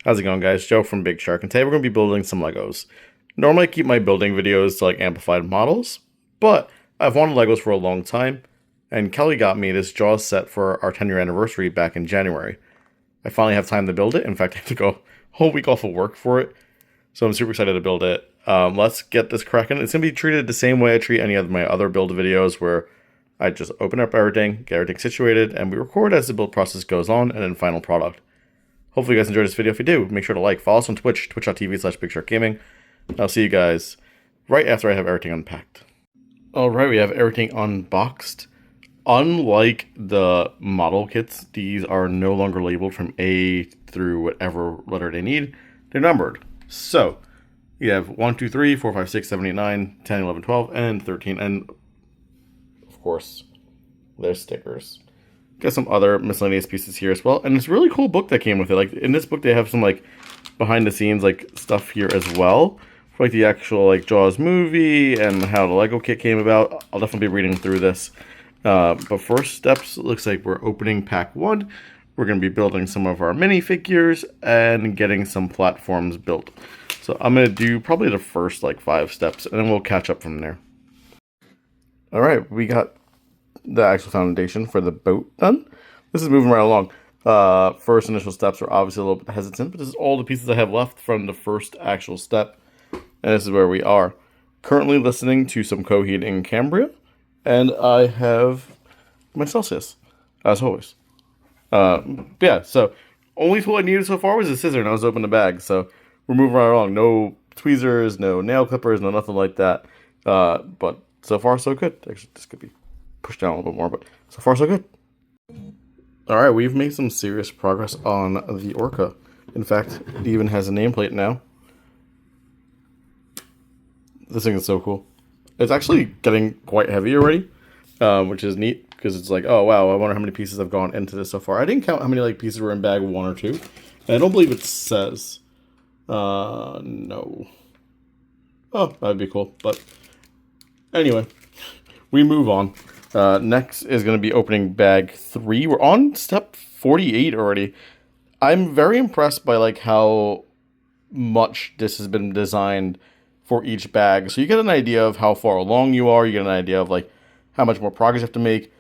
How's it going, guys? Joe from Big Shark, and today we're going to be building some Legos. Normally I keep my building videos to like amplified models, but I've wanted Legos for a long time, and Kelly got me this JAWS set for our 10-year anniversary back in January. I finally have time to build it. In fact, I took a whole week off of work for it, so I'm super excited to build it. Let's get this cracking. It's going to be treated the same way I treat any of my other build videos, where I just open up everything, get everything situated, and we record as the build process goes on, and then final product. Hopefully you guys enjoyed this video. If you do, make sure to like, follow us on Twitch, twitch.tv/BigSharkGaming. I'll see you guys right after I have everything unpacked. Alright, we have everything unboxed. Unlike the model kits, these are no longer labeled from A through whatever letter they need. They're numbered. So, you have 1, 2, 3, 4, 5, 6, 7, 8, 9, 10, 11, 12, and 13. And, of course, there's stickers. Got some other miscellaneous pieces here as well, and it's a really cool book that came with it. Like in this book, they have some like behind the scenes like stuff here as well for like the actual like Jaws movie and how the Lego kit came about. I'll definitely be reading through this. But first steps, it looks like we're opening pack 1. We're going to be building some of our minifigures and getting some platforms built. So I'm going to do probably the first like 5 steps, and then we'll catch up from there. All right, we got the actual foundation for the boat done. This is moving right along. First initial steps are obviously a little bit hesitant, but this is all the pieces I have left from the first actual step. And this is where we are. Currently listening to some Coheed in Cambria, and I have my Celsius, as always. Yeah, so only tool I needed so far was a scissor, and I was opening the bag. So we're moving right along. No tweezers, no nail clippers, no nothing like that. But so far so good. Actually, this could be pushed down a little bit more, but so far so good. Alright, we've made some serious progress on the Orca. In fact, it even has a nameplate now. This thing is so cool. It's actually getting quite heavy already, which is neat, because it's like, oh wow, I wonder how many pieces have gone into this so far. I didn't count how many like pieces were in bag 1 or 2. And I don't believe it says. No. Oh, that'd be cool. But anyway, we move on. Next is going to be opening bag 3. We're on step 48 already. I'm very impressed by like how much this has been designed for each bag. So you get an idea of how far along you are. You get an idea of like how much more progress you have to make,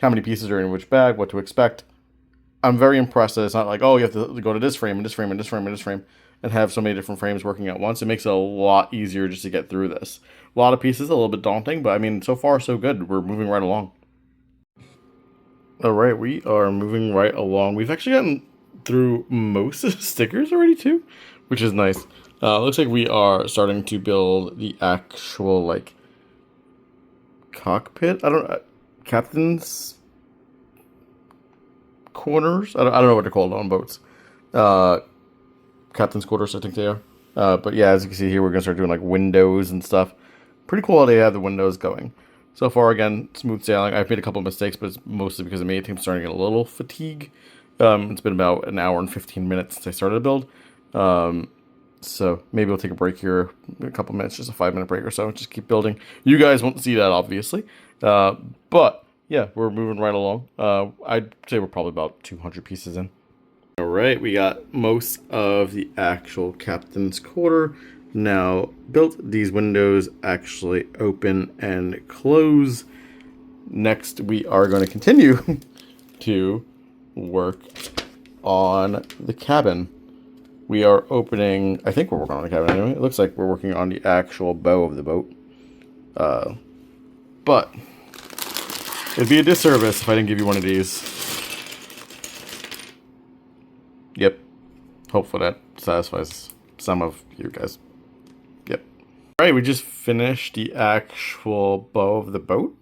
how many pieces are in which bag, what to expect. I'm very impressed that it's not like, oh, you have to go to this frame and this frame and this frame and this frame and have so many different frames working at once. It makes it a lot easier just to get through this. A lot of pieces, a little bit daunting, but I mean, so far so good. We're moving right along. Alright, we are moving right along. We've actually gotten through most of the stickers already too, which is nice. Looks like we are starting to build the actual, like, cockpit? Captain's quarters? I don't know what they're called on boats. Captain's quarters, I think they are. But yeah, as you can see here, we're going to start doing like windows and stuff. Pretty cool how they have the windows going. So far, again, smooth sailing. I've made a couple of mistakes, but it's mostly because of me. I think I'm starting to get a little fatigue. It's been about an hour and 15 minutes since I started to build. So maybe we'll take a break here, a couple minutes, just a 5-minute break or so. Just keep building. You guys won't see that, obviously. But yeah, we're moving right along. I'd say we're probably about 200 pieces in. Alright, we got most of the actual captain's quarter now built. These windows actually open and close. Next, we are going to continue to work on the cabin. We are opening, I think we're working on the cabin anyway. It looks like we're working on the actual bow of the boat. But it'd be a disservice if I didn't give you one of these. Yep. Hopefully that satisfies some of you guys. Yep. Alright, we just finished the actual bow of the boat.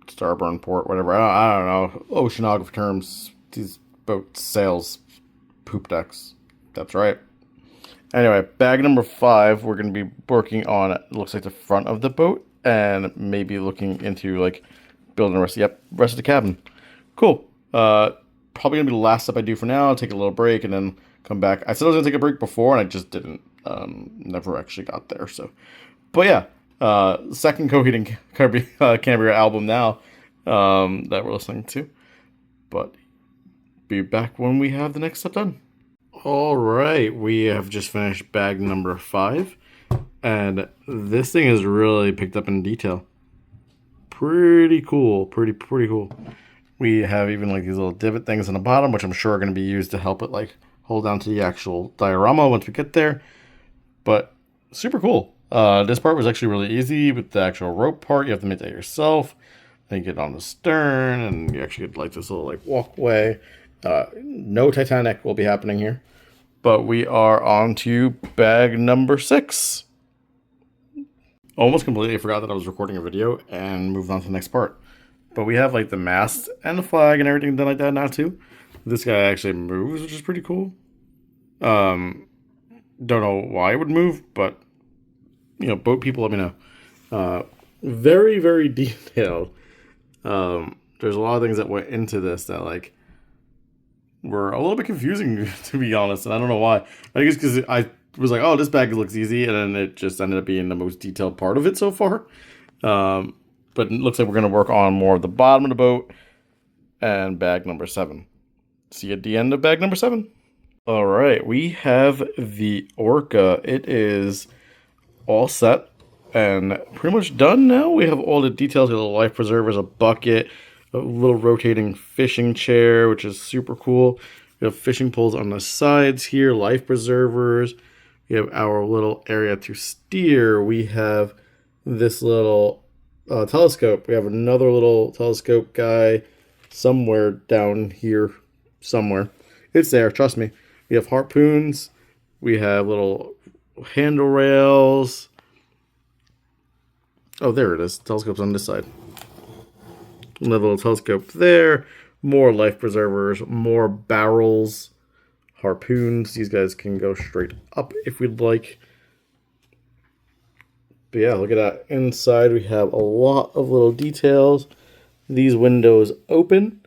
Starboard port, whatever. I don't know. Oceanography terms. These boat sails. Poop decks. That's right. Anyway, bag number 5, we're going to be working on, it looks like the front of the boat. And maybe looking into, like, building the rest of the cabin. Cool. Probably going to be the last step I do for now. I'll take a little break and then come back. I said I was going to take a break before, and I just didn't. Never actually got there. So, but yeah, second Coheed and Cambria album now that we're listening to. But be back when we have the next step done. All right, we have just finished bag number 5, and this thing has really picked up in detail. Pretty cool, pretty cool. We have even like these little divot things on the bottom, which I'm sure are going to be used to help it like hold down to the actual diorama once we get there. But super cool. This part was actually really easy with the actual rope part. You have to make that yourself. Then you get on the stern, and you actually get like this little like walkway. No Titanic will be happening here. But we are on to bag number 6. Almost completely forgot that I was recording a video and moved on to the next part. But we have like the mast and the flag and everything done like that now too. This guy actually moves, which is pretty cool. Don't know why it would move, but you know, boat people let me know. Very detailed. There's a lot of things that went into this that like were a little bit confusing, to be honest, and I don't know why. I think it's because I was like, oh, this bag looks easy, and then it just ended up being the most detailed part of it so far. But it looks like we're going to work on more of the bottom of the boat and bag number 7. See you at the end of bag number 7. All right, we have the Orca. It is all set and pretty much done now. We have all the details. We have a little life preservers, a bucket, a little rotating fishing chair, which is super cool. We have fishing poles on the sides here, life preservers. We have our little area to steer. We have this little telescope. We have another little telescope guy somewhere down here, somewhere. It's there, trust me. We have harpoons. We have little handle rails. Oh, there it is. Telescope's on this side. Another little telescope there. More life preservers. More barrels. Harpoons. These guys can go straight up if we'd like. But yeah, look at that. Inside we have a lot of little details. These windows open.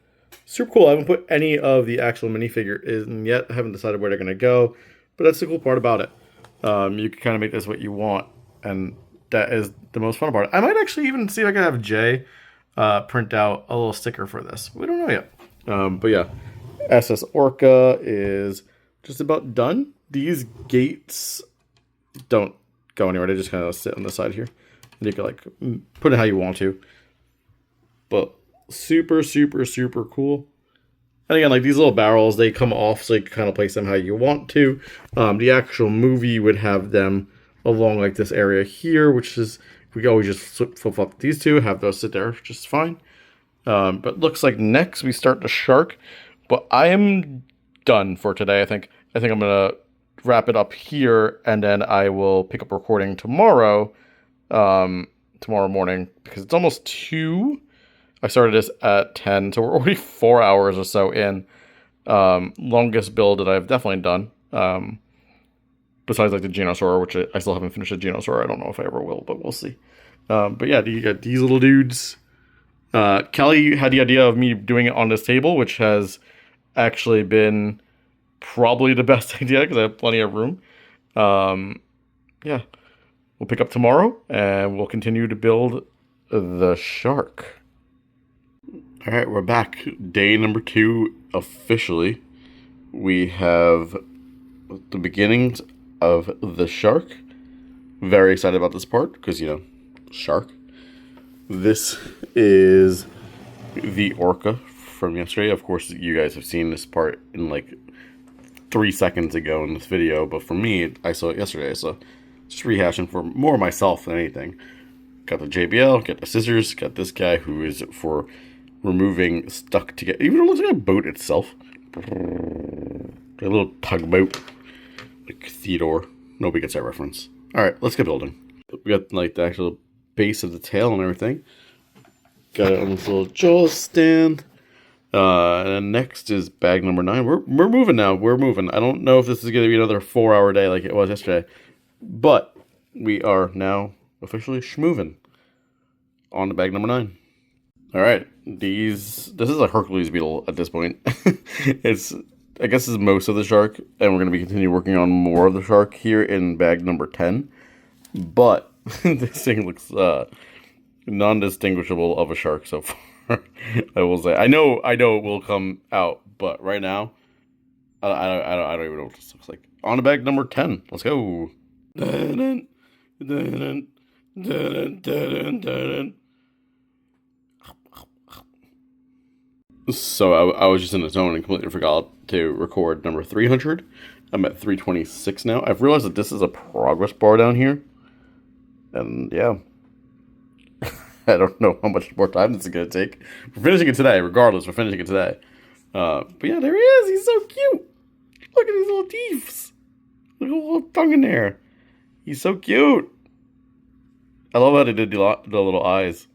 Super cool. I haven't put any of the actual minifigure in yet. I haven't decided where they're going to go. But that's the cool part about it. You can kind of make this what you want. And that is the most fun part. I might actually even see if I can have Jay print out a little sticker for this. We don't know yet. But yeah, SS Orca is just about done. These gates don't go anywhere. They just kind of sit on the side here. And you can like put it how you want to. But super cool. And again, like these little barrels, they come off so you can kind of place them how you want to. The actual movie would have them along like this area here, which is, we always just flip up these two, have those sit there just fine. But looks like next we start the shark. But I am done for today, I think. I think I'm going to wrap it up here, and then I will pick up recording tomorrow, tomorrow morning, because it's almost 2. I started this at 10, so we're already 4 hours or so in. Longest build that I've definitely done. Besides like the Genosaur, which I still haven't finished the Genosaur. I don't know if I ever will, but we'll see. But yeah, you got these little dudes. Kelly had the idea of me doing it on this table, which has actually been probably the best idea because I have plenty of room. Yeah, we'll pick up tomorrow and we'll continue to build the shark. All right, we're back. Day number 2 officially. We have the beginnings of the shark. Very excited about this part because, you know, shark. This is the Orca from yesterday. Of course, you guys have seen this part in like 3 seconds ago in this video, but for me, I saw it yesterday, so just rehashing for more myself than anything. Got the JBL, got the scissors, got this guy who is for removing stuck together. Even it looks like a boat itself. A little tugboat. Like Theodore. Nobody gets that reference. Alright, let's get building. We got like the actual base of the tail and everything. Got it on this little jaw stand. And then next is bag number 9. We're moving now. We're moving. I don't know if this is going to be another 4-hour day like it was yesterday. But we are now officially schmoving on to bag number 9. Alright. This is a Hercules beetle at this point. I guess this is most of the shark. And we're going to be continue working on more of the shark here in bag number 10. But this thing looks non-distinguishable of a shark so far. I will say. I know it will come out, but right now, I don't even know what this looks like. On to bag number 10. Let's go. Dun, dun, dun, dun, dun, dun. So I was just in the zone and completely forgot to record number 300. I'm at 326 now. I've realized that this is a progress bar down here. And yeah. I don't know how much more time this is going to take. We're finishing it today, regardless. We're finishing it today. But yeah, there he is. He's so cute. Look at his little teeth. Look at the little tongue in there. He's so cute. I love how they did the little eyes.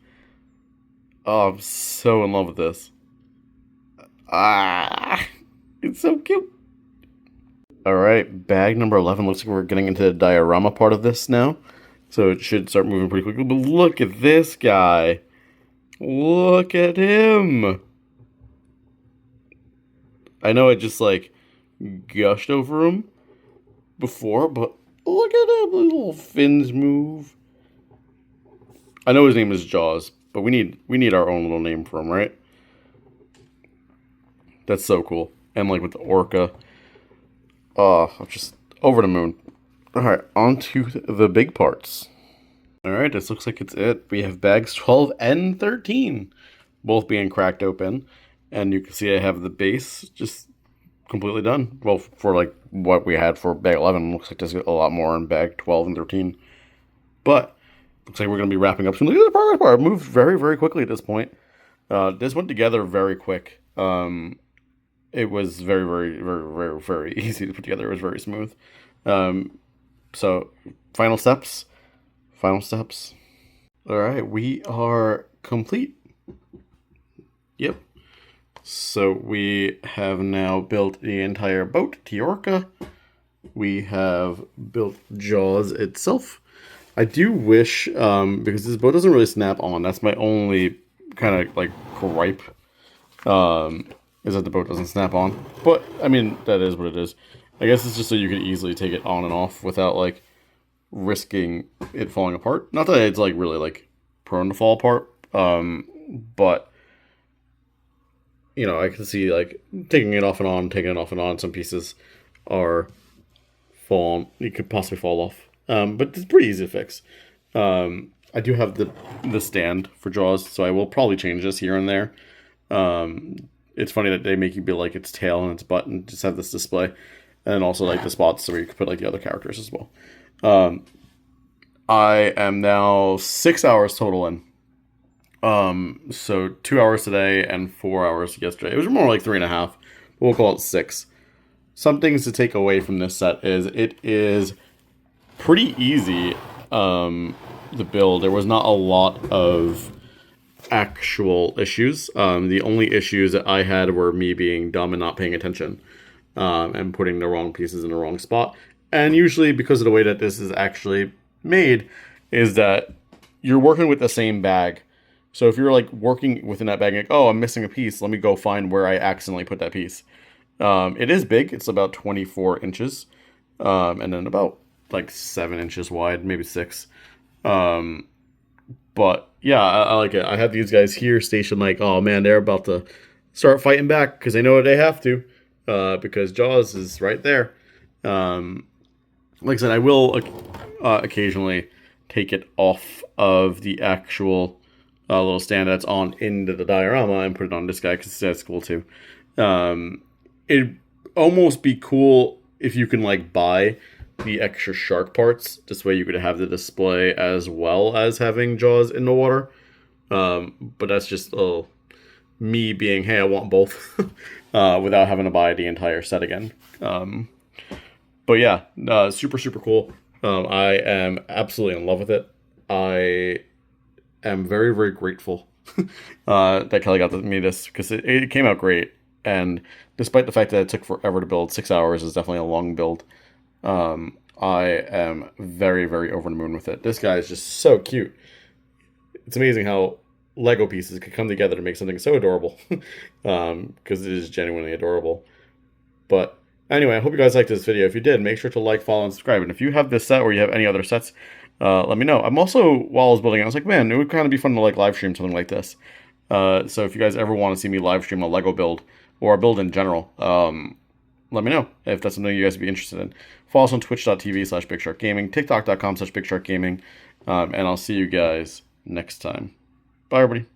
Oh, I'm so in love with this. Ah, it's so cute. Alright, bag number 11. Looks like we're getting into the diorama part of this now. So it should start moving pretty quickly. But look at this guy. Look at him. I know I just like gushed over him before, but look at him. The little fins move. I know his name is Jaws, but we need our own little name for him, right? That's so cool. And like with the Orca. Oh, I'm just over the moon. Alright, on to the big parts. Alright, this looks like it's it. We have bags 12 and 13. Both being cracked open. And you can see I have the base just completely done. Well, for like what we had for bag 11. Looks like there's a lot more in bag 12 and 13. But, looks like we're going to be wrapping up soon. Look at the progress bar. It moved very, very quickly at this point. This went together very quick. It was very, very, very, very, very easy to put together. It was very smooth. So, final steps. Final steps. Alright, we are complete. Yep. So, we have now built the entire boat, the Orca. We have built Jaws itself. I do wish, because this boat doesn't really snap on. That's my only kind of, like, gripe. Is that the boat doesn't snap on. But, I mean, that is what it is. I guess it's just so you can easily take it on and off without, like, risking it falling apart. Not that it's, like, really, like, prone to fall apart. But, you know, I can see, like, taking it off and on. Some pieces are falling. You could possibly fall off. But it's pretty easy to fix. I do have the stand for Jaws, so I will probably change this here and there. It's funny that they make you be like its tail and its butt and just have this display. And also like the spots where you could put like the other characters as well. I am now 6 hours total in. So 2 hours today and 4 hours yesterday. It was more like 3.5. We'll call it 6. Some things to take away from this set is it is pretty easy to build. There was not a lot of actual issues. The only issues that I had were me being dumb and not paying attention and putting the wrong pieces in the wrong spot. And usually because of the way that this is actually made is that you're working with the same bag. So if you're like working within that bag, like, oh, I'm missing a piece, let me go find where I accidentally put that piece. It is big. It's about 24 inches and then about like 7 inches wide, maybe 6. But yeah, I like it. I have these guys here stationed like, oh man, they're about to start fighting back because they know they have to because Jaws is right there. Like I said, I will occasionally take it off of the actual little stand that's on into the diorama and put it on this guy because that's cool too. It'd almost be cool if you can like buy the extra shark parts. This way you could have the display as well as having Jaws in the water. But that's just me being, hey, I want both without having to buy the entire set again. But yeah, super, super cool. I am absolutely in love with it. I am very, very grateful that Kelly got me this because it came out great. And despite the fact that it took forever to build, 6 hours is definitely a long build. I am very, very over the moon with it. This guy is just so cute. It's amazing how Lego pieces could come together to make something so adorable. Because it is genuinely adorable. But anyway, I hope you guys liked this video. If you did, make sure to like, follow, and subscribe. And if you have this set or you have any other sets, let me know. I'm also, while I was building it, I was like, man, it would kind of be fun to like live stream something like this. So if you guys ever want to see me live stream a Lego build, or a build in general, let me know if that's something you guys would be interested in. Follow us on twitch.tv/BigSharkGaming, TikTok.com/BigSharkGaming, and I'll see you guys next time. Bye, everybody.